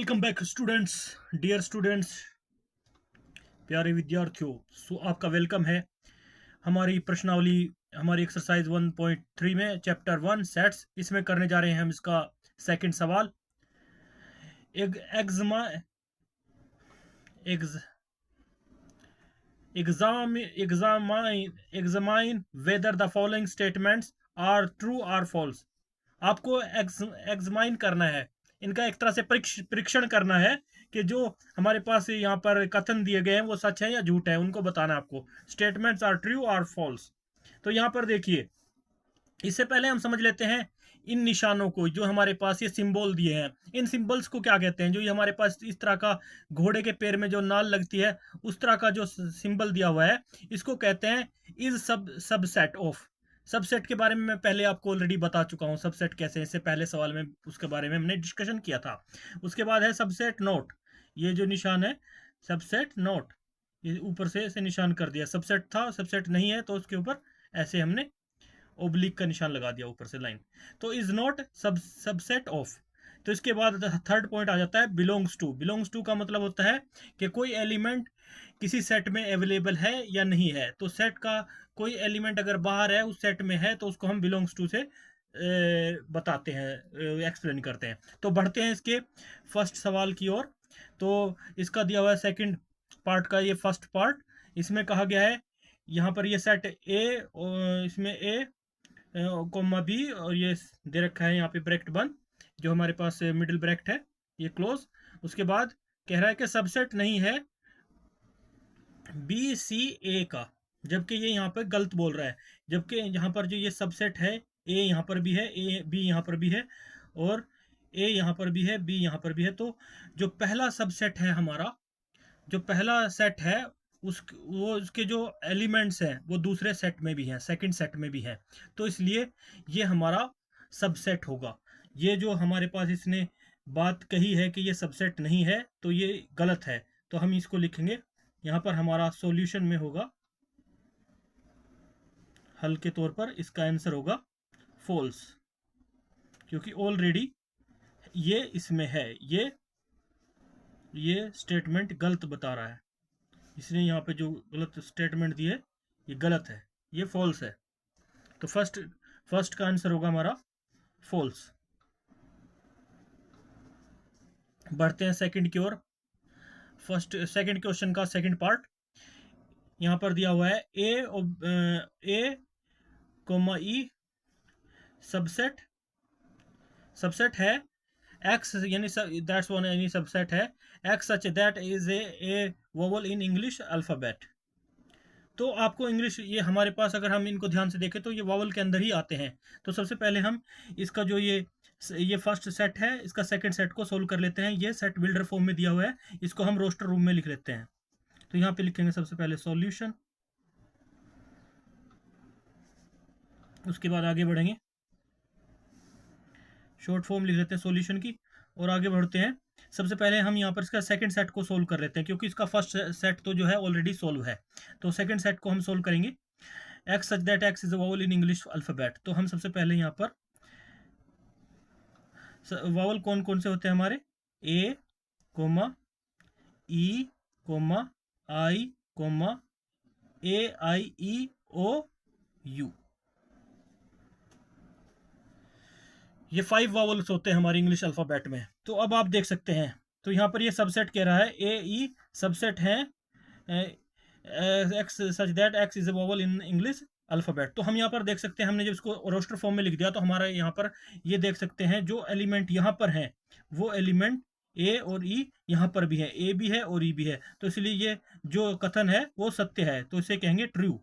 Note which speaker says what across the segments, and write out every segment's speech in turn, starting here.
Speaker 1: Welcome back students, dear students, प्यारे विद्यार्थियों। आपका वेलकम है हमारी प्रश्नावली, हमारी एक्सरसाइज 1.3 में चैप्टर 1 सेट्स। इसमें करने जा रहे हैं हम इसका सेकंड सवाल। एक एग्जमा एग्ज examine whether the following statements are true or false. आपको एग्जामाइन करना है, इनका एक तरह से परीक्षण करना है कि जो हमारे पास यहाँ पर कथन दिए गए हैं वो सच है या झूठ है, उनको बताना है आपको। Statements are true or false. तो यहाँ पर देखिए, इससे पहले हम समझ लेते हैं इन निशानों को। जो हमारे पास ये सिंबल दिए हैं, इन सिंबल्स को क्या कहते हैं? जो ये हमारे पास इस तरह का घोड़े के पैर में जो नाल लगती है, उस तरह का जो सिंबल दिया हुआ है, इसको कहते हैं इज सबसेट ऑफ। सबसेट के बारे में मैं पहले आपको ऑलरेडी बता चुका हूँ। सबसेट कैसे, इससे पहले सवाल में उसके बारे में हमने डिस्कशन किया था। उसके बाद है सबसेट नोट। ये जो निशान है सबसेट नोट, ये ऊपर से ऐसे निशान कर दिया। सबसेट था, सबसेट नहीं है, तो उसके ऊपर ऐसे हमने ओब्लिक का निशान लगा दिया, ऊपर से लाइन। तो इज नॉट सबसेट ऑफ। तो इसके बाद थर्ड पॉइंट आ जाता है बिलोंग्स टू। बिलोंग्स टू का मतलब होता है कि कोई एलिमेंट किसी सेट में अवेलेबल है या नहीं है। तो सेट का कोई एलिमेंट अगर बाहर है, उस सेट में है, तो उसको हम बिलोंग्स टू से बताते हैं, एक्सप्लेन करते हैं। तो बढ़ते हैं इसके फर्स्ट सवाल की ओर। तो इसका दिया हुआ है सेकंड पार्ट का, ये फर्स्ट पार्ट। इसमें कहा गया है यहाँ पर ये सेट ए, इसमें ए कोमा बी, और ये दे रखा है यहाँ पे ब्रैकेट बंद, जो हमारे पास मिडिल ब्रैकेट है, ये क्लोज। उसके बाद कह रहा है कि सबसेट नहीं है बी सी ए का, जबकि ये यहाँ पर गलत बोल रहा है। जबकि यहाँ पर जो ये सबसेट है, ए यहाँ पर भी है, ए बी यहाँ पर भी है, और ए यहाँ पर भी है, बी यहाँ पर भी है। तो जो पहला सबसेट है हमारा, जो पहला सेट है, उसके जो एलिमेंट्स हैं वो दूसरे सेट में भी हैं, सेकंड सेट में भी हैं। तो इसलिए ये हमारा सबसेट होगा। ये जो हमारे पास इसने बात कही है कि ये सबसेट नहीं है, तो ये गलत है। तो हम इसको लिखेंगे यहाँ पर, हमारा सॉल्यूशन में होगा, हल के तौर पर इसका आंसर होगा फॉल्स, क्योंकि ऑलरेडी ये इसमें है, ये स्टेटमेंट गलत बता रहा है। इसने यहाँ पे जो गलत स्टेटमेंट दी है, ये गलत है, ये फॉल्स है। तो फर्स्ट का आंसर होगा हमारा फॉल्स। बढ़ते हैं सेकंड की ओर। सेकंड क्वेश्चन का सेकंड पार्ट यहाँ पर दिया हुआ है, ए कोमा ई सबसेट है एक्स, यानी दैट्स वन, यानी सबसेट है x such that is a vowel in English alphabet. तो आपको इंग्लिश, ये हमारे पास अगर हम इनको ध्यान से देखें तो ये वावल के अंदर ही आते हैं। तो सबसे पहले हम इसका जो ये फर्स्ट सेट है, इसका सेकंड सेट को सोल्व कर लेते हैं। ये सेट बिल्डर फॉर्म में दिया हुआ है, इसको हम रोस्टर रूम में लिख लेते हैं। तो यहाँ पे लिखेंगे सबसे पहले सॉल्यूशन, उसके बाद आगे बढ़ेंगे, शॉर्ट फॉर्म लिख लेते हैं सॉल्यूशन की, और आगे बढ़ते हैं। सबसे पहले हम यहाँ पर इसका सेकंड सेट को सोल्व कर लेते हैं, क्योंकि इसका फर्स्ट सेट तो जो है ऑलरेडी सोल्व है। तो सेकंड सेट को हम सोल्व करेंगे। X such that x is a vowel in English alphabet. तो हम सबसे पहले यहाँ पर वावल कौन कौन से होते हैं हमारे, A comma E comma I comma A I E O U, ये 5 वावल्स होते हैं हमारे इंग्लिश अल्फाबेट में। तो अब आप देख सकते हैं, तो यहाँ पर ये सबसेट कह रहा है ए ई सबसेट है x such that x is a vowel in English alphabet. तो हम यहाँ पर देख सकते हैं, हमने जब इसको रोस्टर फॉर्म में लिख दिया, तो हमारा यहाँ पर ये देख सकते हैं जो एलिमेंट यहाँ पर हैं, वो एलिमेंट ए और ई यहाँ पर भी है, ए भी है और ई भी है। तो इसलिए ये जो कथन है वो सत्य है, तो इसे कहेंगे ट्रू।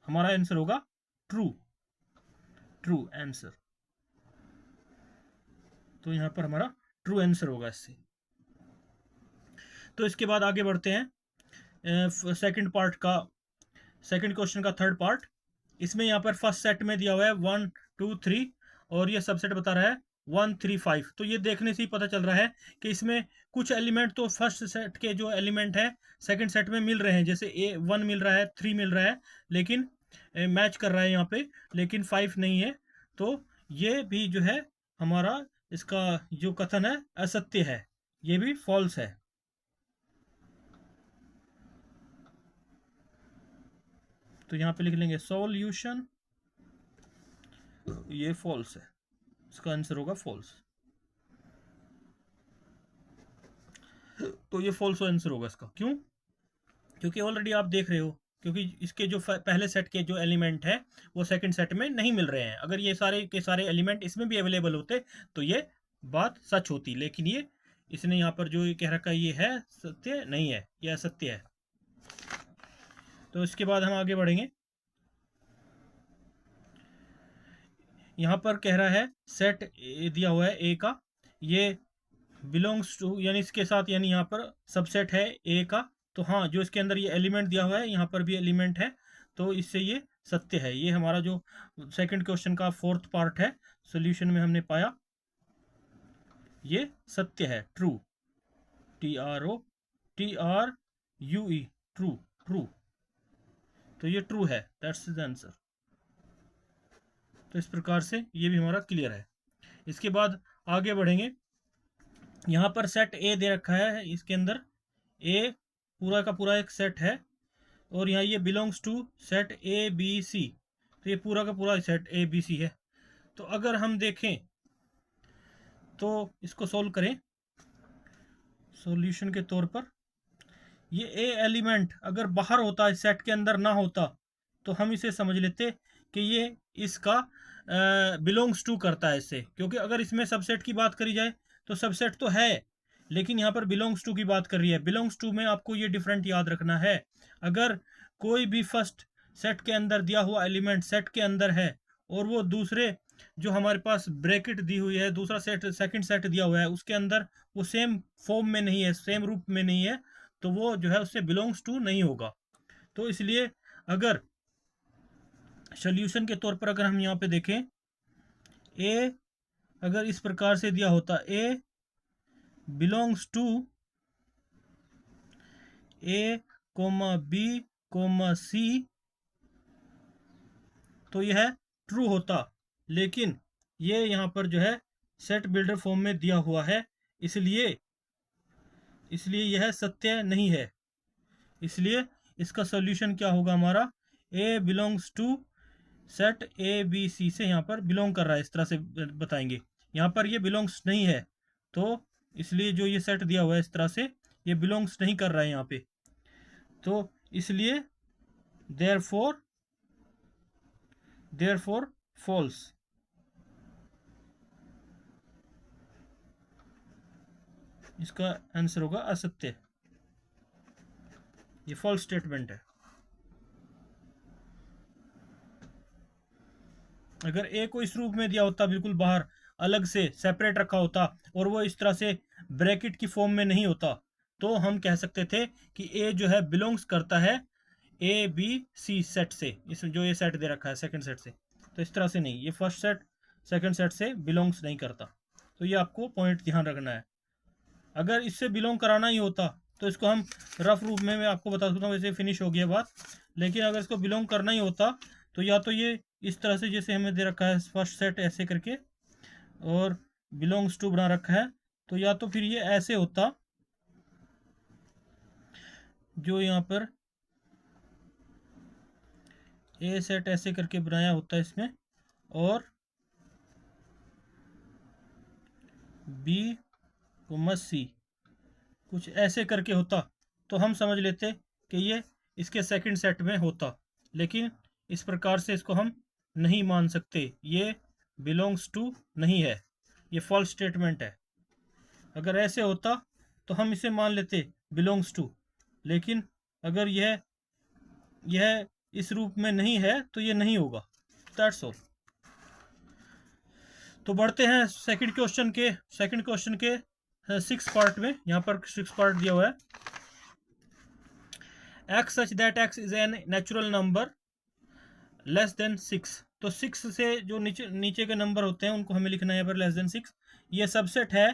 Speaker 1: हमारा आंसर होगा ट्रू, ट्रू आंसर। तो यहाँ पर हमारा ट्रू आंसर होगा इससे। तो इसके बाद आगे बढ़ते हैं सेकंड पार्ट का, सेकंड क्वेश्चन का थर्ड पार्ट। इसमें यहाँ पर फर्स्ट सेट में दिया हुआ है 1 2 3, और ये सबसेट बता रहा है 1 3 5। तो ये देखने से ही पता चल रहा है कि इसमें कुछ एलिमेंट तो फर्स्ट सेट के जो एलिमेंट है सेकंड सेट में मिल रहे हैं, जैसे ए 1 मिल रहा है, 3 मिल रहा है, लेकिन मैच कर रहा है यहाँ पे, लेकिन 5 नहीं है। तो ये भी जो है हमारा, इसका जो कथन है असत्य है, ये भी फॉल्स है। तो यहाँ पे लिख लेंगे सॉल्यूशन, ये फॉल्स है, इसका आंसर होगा फॉल्स। तो ये फॉल्स आंसर होगा इसका। क्यों? क्योंकि ऑलरेडी आप देख रहे हो, क्योंकि इसके जो पहले सेट के जो एलिमेंट है वो सेकंड सेट में नहीं मिल रहे हैं। अगर ये सारे के सारे एलिमेंट इसमें भी अवेलेबल होते तो ये बात सच होती, लेकिन ये इसने यहाँ पर जो ये कह रखा है ये है सत्य नहीं है, ये असत्य है। तो इसके बाद हम आगे बढ़ेंगे। यहाँ पर कह रहा है सेट दिया हुआ है ए का, ये बिलोंग्स टू, यानी इसके साथ, यानी यहाँ पर सबसेट है ए का। तो हाँ, जो इसके अंदर ये एलिमेंट दिया हुआ है यहाँ पर भी एलिमेंट है, तो इससे ये सत्य है। ये हमारा जो सेकंड क्वेश्चन का फोर्थ पार्ट है सॉल्यूशन में हमने पाया, ये सत्य है, ट्रू, TRUE, ट्रू, ट्रू। तो ये ट्रू है, दैट्स द आंसर। तो इस प्रकार से ये भी हमारा क्लियर है। इसके बाद आगे बढ़ेंगे। यहाँ पर सेट ए दे रखा है, इसके अंदर ए पूरा का पूरा एक सेट है, और यहाँ ये बिलोंग्स टू सेट ABC, तो ये पूरा का पूरा सेट ABC है। तो अगर हम देखें तो इसको सोल्व करें सॉल्यूशन के तौर पर, ये ए एलिमेंट अगर बाहर होता, इस सेट के अंदर ना होता, तो हम इसे समझ लेते कि ये इसका बिलोंग्स टू करता है इससे। क्योंकि अगर इसमें सबसेट की बात करी जाए तो सबसेट तो है, लेकिन यहाँ पर बिलोंग्स टू की बात कर रही है। बिलोंग्स टू में आपको ये डिफरेंट याद रखना है। अगर कोई भी फर्स्ट सेट के अंदर दिया हुआ एलिमेंट सेट के अंदर है, और वो दूसरे जो हमारे पास ब्रैकेट दी हुई है, दूसरा सेट सेकंड सेट दिया हुआ है, उसके अंदर वो सेम फॉर्म में नहीं है, सेम रूप में नहीं है, तो वो जो है उससे बिलोंग्स टू नहीं होगा। तो इसलिए अगर सॉल्यूशन के तौर पर अगर हम यहाँ पे देखें, ए अगर इस प्रकार से दिया होता, A belongs to A comma B comma C, तो यह ट्रू होता। लेकिन ये यहाँ पर जो है सेट बिल्डर फॉर्म में दिया हुआ है, इसलिए इसलिए यह सत्य नहीं है। इसलिए इसका सॉल्यूशन क्या होगा हमारा, ए बिलोंग्स टू सेट ABC से यहाँ पर बिलोंग कर रहा है, इस तरह से बताएंगे। यहाँ पर ये बिलोंग्स नहीं है, तो इसलिए जो ये सेट दिया हुआ है इस तरह से, ये बिलोंग्स नहीं कर रहा है यहाँ पे, तो इसलिए देयरफॉर फॉल्स। इसका आंसर होगा असत्य, ये फॉल्स स्टेटमेंट है। अगर ए को इस रूप में दिया होता, बिल्कुल बाहर अलग से सेपरेट रखा होता, और वो इस तरह से ब्रैकेट की फॉर्म में नहीं होता, तो हम कह सकते थे कि ए जो है बिलोंग्स करता है ABC सेट से, इस जो ये सेट दे रखा है सेकंड सेट से। तो इस तरह से नहीं, ये फर्स्ट सेट सेकंड सेट से बिलोंग्स नहीं करता। तो ये आपको पॉइंट ध्यान रखना है। अगर इससे बिलोंग कराना ही होता तो इसको हम रफ रूप में मैं आपको बता सकता हूँ, वैसे फिनिश हो गया बात। लेकिन अगर इसको बिलोंग करना ही होता तो या तो ये इस तरह से जैसे हमें दे रखा है फर्स्ट सेट ऐसे करके, और बिलोंग्स टू बना रखा है, तो या तो फिर ये ऐसे होता, जो यहाँ पर ए सेट ऐसे करके बनाया होता है इसमें, और बी सी कुछ ऐसे करके होता, तो हम समझ लेते कि ये इसके सेकंड सेट में होता। लेकिन इस प्रकार से इसको हम नहीं मान सकते, ये बिलोंग्स टू नहीं है, ये फॉल्स स्टेटमेंट है। अगर ऐसे होता तो हम इसे मान लेते बिलोंग्स टू, लेकिन अगर यह इस रूप में नहीं है तो ये नहीं होगा। That's all. तो बढ़ते हैं सेकंड क्वेश्चन के 6 पार्ट में। यहाँ पर 6 पार्ट दिया हुआ है। x such that x is an natural number less than 6। तो 6 से जो नीचे के नंबर होते हैं उनको हमें लिखना है यहाँ पर लेस देन 6। ये सबसेट है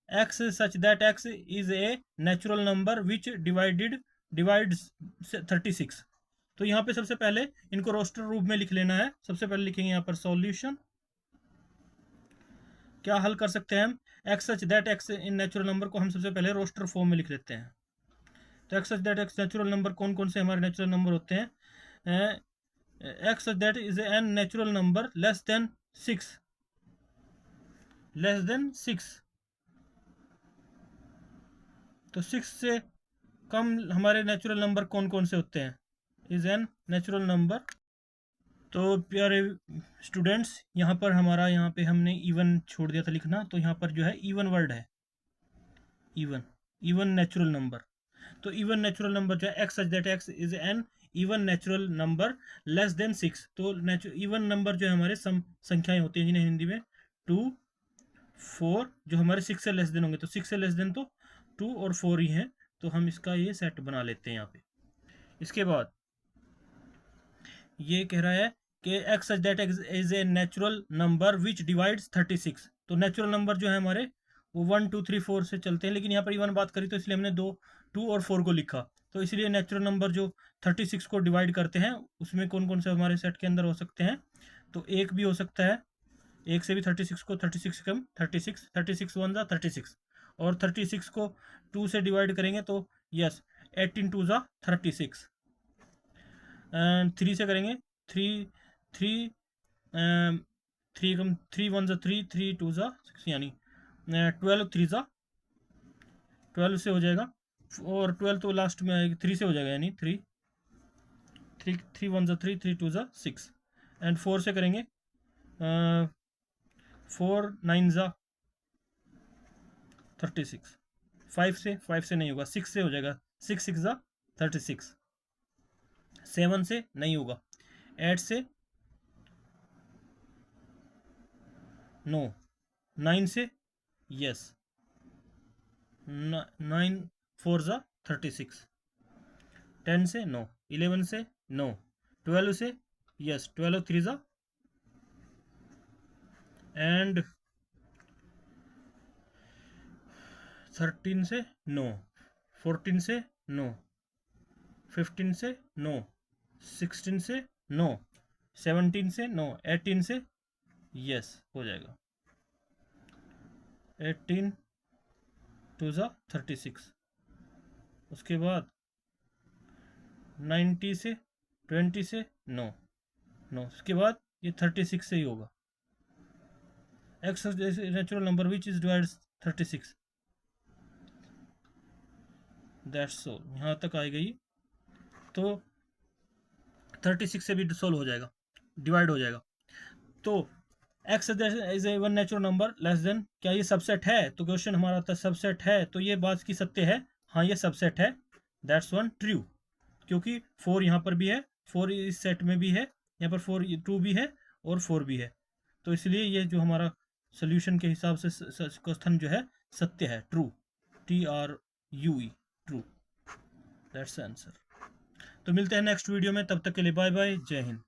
Speaker 1: x such that x is a natural number which divides 36। तो यहाँ पे सबसे पहले इनको रोस्टर रूप में लिख लेना है। सबसे पहले लिखेंगे यहाँ पर सॉल्यूशन, क्या हल कर सकते हैं हम, x such that x in natural number को हम सबसे पहले रोस्टर फॉर्म में लिख लेते हैं। तो x such that x natural number कौन कौन से हमारे नेचुरल नंबर होते हैं? X such that is an natural number less than 6। तो 6 से कम हमारे नेचुरल नंबर कौन कौन से होते हैं? Is an natural number. तो प्यारे स्टूडेंट्स, यहाँ पर हमारा यहाँ पे हमने इवन छोड़ दिया था लिखना, तो यहाँ पर जो है इवन वर्ड है, इवन नेचुरल नंबर। तो इवन नेचुरल नंबर जो है x such that x is an even natural number less than 6। तो इवन नंबर जो है हमारे संख्याएं होती हैं जिन्हें हिंदी में 2, 4 जो हमारे 6 से लेस देन होंगे। तो 6 से लेस देन तो 2 और 4 ही हैं, तो हम इसका ये सेट बना लेते हैं यहाँ पे। इसके बाद ये कह रहा है कि x such that x is a natural number which divides 36। तो नेचुरल नंबर जो है हमारे वो 1 2 3 4 से चलते हैं, लेकिन यहाँ पर इवन बात करी तो इसलिए हमने 2 और 4 को लिखा। तो इसलिए नेचुरल नंबर जो 36 को डिवाइड करते हैं उसमें कौन कौन से हमारे सेट के अंदर हो सकते हैं? तो एक भी हो सकता है, एक से भी 36 को 36 कम 36 1 जा 36, और 36 को 2 से डिवाइड करेंगे तो यस 18 2 जा 36, एंड 3 से करेंगे 3 3 कम 3 1 जा 3 3 2 जा 6, यानी 12 3 जा 12 से हो जाएगा, और 12 तो लास्ट में आएगी 3 से हो जाएगा, यानी 3 1 जा 3 3 2 जा 6, एंड 4 से करेंगे 4 9 जा 36, 5 से नहीं होगा, 6 से हो जाएगा, 6 6 जा 36, 7 से नहीं होगा, 8 से नो, 9 से यस, 9 4 जा 36, 10 से नो, 11 से नो, 12 से यस, 12 3 जा, एंड 13 से नो, 14 से नो, 15 से नो, 16 से नो, 17 से नो, 18 से यस हो जाएगा, 18 2 जा 36। उसके बाद 90 से 20 से नो, उसके बाद ये 36 से ही होगा। X natural number which is divide 36, that's all. यहाँ तक आ गई तो 36 से भी सोल्व हो जाएगा, डिवाइड हो जाएगा। तो x is a one natural number less than, क्या ये सबसेट है? तो क्वेश्चन हमारा था सबसेट है, तो ये बात की सत्य है, हाँ ये सबसेट है, दैट्स वन ट्रू, क्योंकि 4 यहाँ पर भी है, 4 इस सेट में भी है, यहाँ पर 4 2 भी है और 4 भी है, तो इसलिए ये जो हमारा सोल्यूशन के हिसाब से कथन जो है सत्य है, true, TRUE, true, that's answer. तो मिलते हैं नेक्स्ट वीडियो में, तब तक के लिए बाय बाय, जय हिंद।